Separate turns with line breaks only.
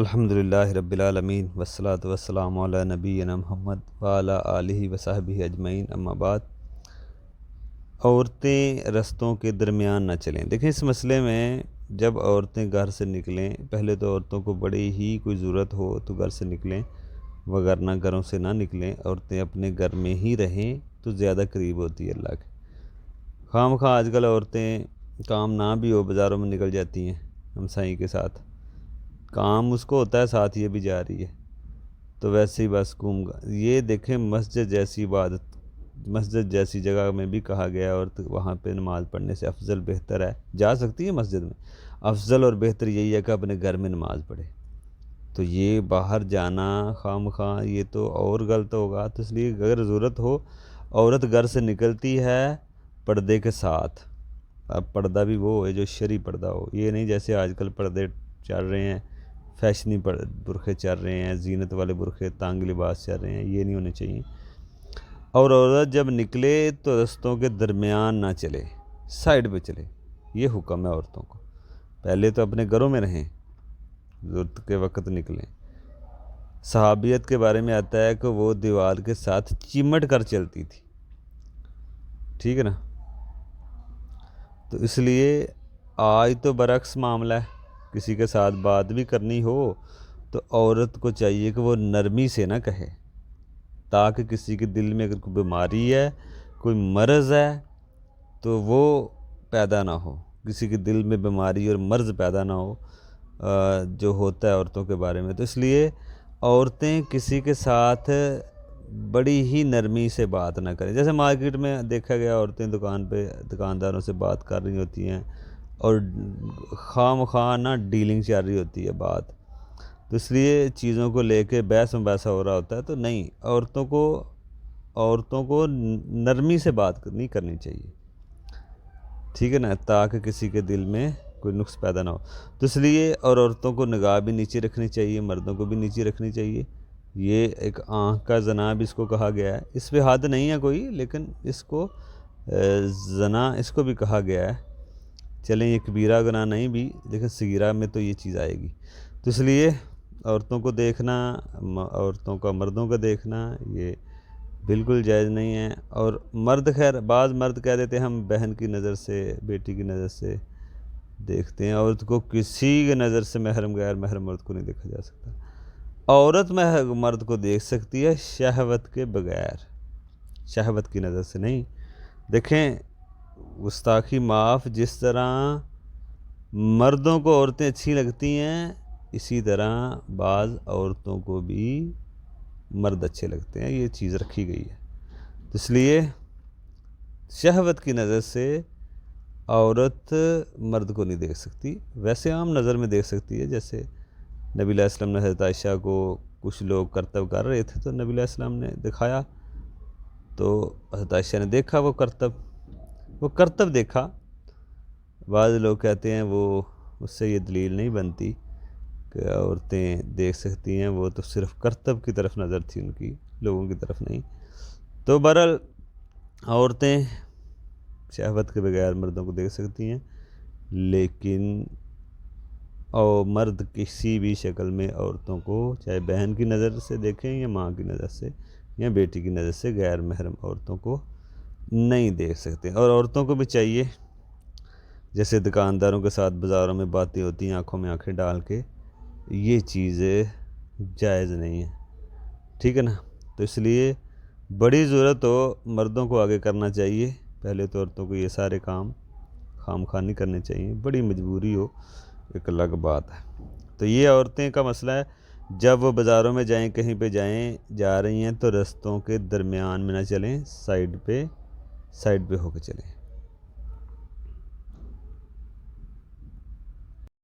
الحمدللہ رب العالمین والصلاة والسلام علی نبینا محمد وعلی آلہ وصحبہ اجمعین، اما بعد۔ عورتیں رستوں کے درمیان نہ چلیں۔ دیکھیں، اس مسئلے میں جب عورتیں گھر سے نکلیں، پہلے تو عورتوں کو بڑی ہی کوئی ضرورت ہو تو گھر سے نکلیں، وگرنہ گھروں سے نہ نکلیں۔ عورتیں اپنے گھر میں ہی رہیں تو زیادہ قریب ہوتی ہے اللہ کے۔ خواہ مخواہ آج کل عورتیں کام نہ بھی ہو بازاروں میں نکل جاتی ہیں ہمسائیں کے ساتھ، کام اس کو ہوتا ہے، ساتھ یہ بھی جا رہی ہے، تو ویسے ہی بس گھوم گا۔ یہ دیکھیں، مسجد جیسی عبادت، مسجد جیسی جگہ میں بھی کہا گیا اور وہاں پہ نماز پڑھنے سے افضل بہتر ہے، جا سکتی ہے مسجد میں، افضل اور بہتر یہی ہے کہ اپنے گھر میں نماز پڑھے۔ تو یہ باہر جانا خواہ مخواہ یہ تو اور غلط ہوگا، تو اس لیے اگر ضرورت ہو عورت گھر سے نکلتی ہے پردے کے ساتھ۔ اب پردہ بھی وہ ہے جو شرعی پردہ ہو، یہ نہیں جیسے آج کل پردے چل رہے ہیں، فیشنی برقعے چل رہے ہیں، زینت والے برقعے، تانگ لباس چل رہے ہیں، یہ نہیں ہونے چاہیے۔ اور عورت جب نکلے تو رستوں کے درمیان نہ چلے، سائڈ پہ چلے، یہ حکم ہے عورتوں کو۔ پہلے تو اپنے گھروں میں رہیں، ضرورت کے وقت نکلیں۔ صحابیت کے بارے میں آتا ہے کہ وہ دیوار کے ساتھ چمٹ کر چلتی تھی، ٹھیک ہے نا؟ تو اس لیے آج تو برعکس معاملہ ہے، کسی کے ساتھ بات بھی کرنی ہو تو عورت کو چاہیے کہ وہ نرمی سے نہ کہے، تاکہ کسی کے دل میں اگر کوئی بیماری ہے، کوئی مرض ہے تو وہ پیدا نہ ہو، کسی کے دل میں بیماری اور مرض پیدا نہ ہو جو ہوتا ہے عورتوں کے بارے میں۔ تو اس لیے عورتیں کسی کے ساتھ بڑی ہی نرمی سے بات نہ کریں۔ جیسے مارکیٹ میں دیکھا گیا، عورتیں دکان پہ دکانداروں سے بات کر رہی ہوتی ہیں اور خواہ مخواہ نہ ڈیلنگ چل رہی ہوتی ہے بات، تو اس لیے چیزوں کو لے کے بحث مباحثہ ہو رہا ہوتا ہے۔ تو نہیں، عورتوں کو نرمی سے بات نہیں کرنی چاہیے، ٹھیک ہے نا، تاکہ کسی کے دل میں کوئی نقص پیدا نہ ہو۔ تو اس لیے اور عورتوں کو نگاہ بھی نیچے رکھنی چاہیے، مردوں کو بھی نیچے رکھنی چاہیے۔ یہ ایک آنکھ کا زنا بھی اس کو کہا گیا ہے، اس پہ حد نہیں ہے کوئی، لیکن اس کو زنا اس کو بھی کہا گیا ہے۔ چلیں، یہ کبیرہ گناہ نہیں بھی، لیکن صغیرہ میں تو یہ چیز آئے گی۔ تو اس لیے عورتوں کو دیکھنا، عورتوں کا مردوں کا دیکھنا یہ بالکل جائز نہیں ہے۔ اور مرد، خیر بعض مرد کہہ دیتے ہیں ہم بہن کی نظر سے، بیٹی کی نظر سے دیکھتے ہیں، عورت کو کسی کی نظر سے محرم غیر محرم مرد کو نہیں دیکھا جا سکتا۔ عورت مرد کو دیکھ سکتی ہے شہوت کے بغیر، شہوت کی نظر سے نہیں۔ دیکھیں، گستاخی معاف، جس طرح مردوں کو عورتیں اچھی لگتی ہیں اسی طرح بعض عورتوں کو بھی مرد اچھے لگتے ہیں، یہ چیز رکھی گئی ہے۔ اس لیے شہوت کی نظر سے عورت مرد کو نہیں دیکھ سکتی، ویسے عام نظر میں دیکھ سکتی ہے۔ جیسے نبی علیہ السلام نے حضرت عائشہ کو کچھ لوگ کرتب کر رہے تھے تو نبی علیہ السلام نے دکھایا، تو حضرت عائشہ نے دیکھا وہ کرتب دیکھا۔ بعض لوگ کہتے ہیں وہ اس سے یہ دلیل نہیں بنتی کہ عورتیں دیکھ سکتی ہیں، وہ تو صرف کرتب کی طرف نظر تھی ان کی، لوگوں کی طرف نہیں۔ تو بہرحال عورتیں شہوت کے بغیر مردوں کو دیکھ سکتی ہیں، لیکن مرد کسی بھی شکل میں عورتوں کو چاہے بہن کی نظر سے دیکھیں یا ماں کی نظر سے یا بیٹی کی نظر سے غیر محرم عورتوں کو نہیں دیکھ سکتے۔ اور عورتوں کو بھی چاہیے، جیسے دکانداروں کے ساتھ بازاروں میں باتیں ہوتی ہیں آنکھوں میں آنکھیں ڈال کے، یہ چیزیں جائز نہیں ہیں، ٹھیک ہے نا؟ تو اس لیے بڑی ضرورت ہو مردوں کو آگے کرنا چاہیے، پہلے تو عورتوں کو یہ سارے کام خام خواہ نہیں کرنے چاہیے، بڑی مجبوری ہو ایک الگ بات ہے۔ تو یہ عورتیں کا مسئلہ ہے، جب وہ بازاروں میں جائیں، کہیں پہ جا رہی ہیں تو رستوں کے درمیان میں نہ چلیں، سائڈ پہ ہو کے چلیں۔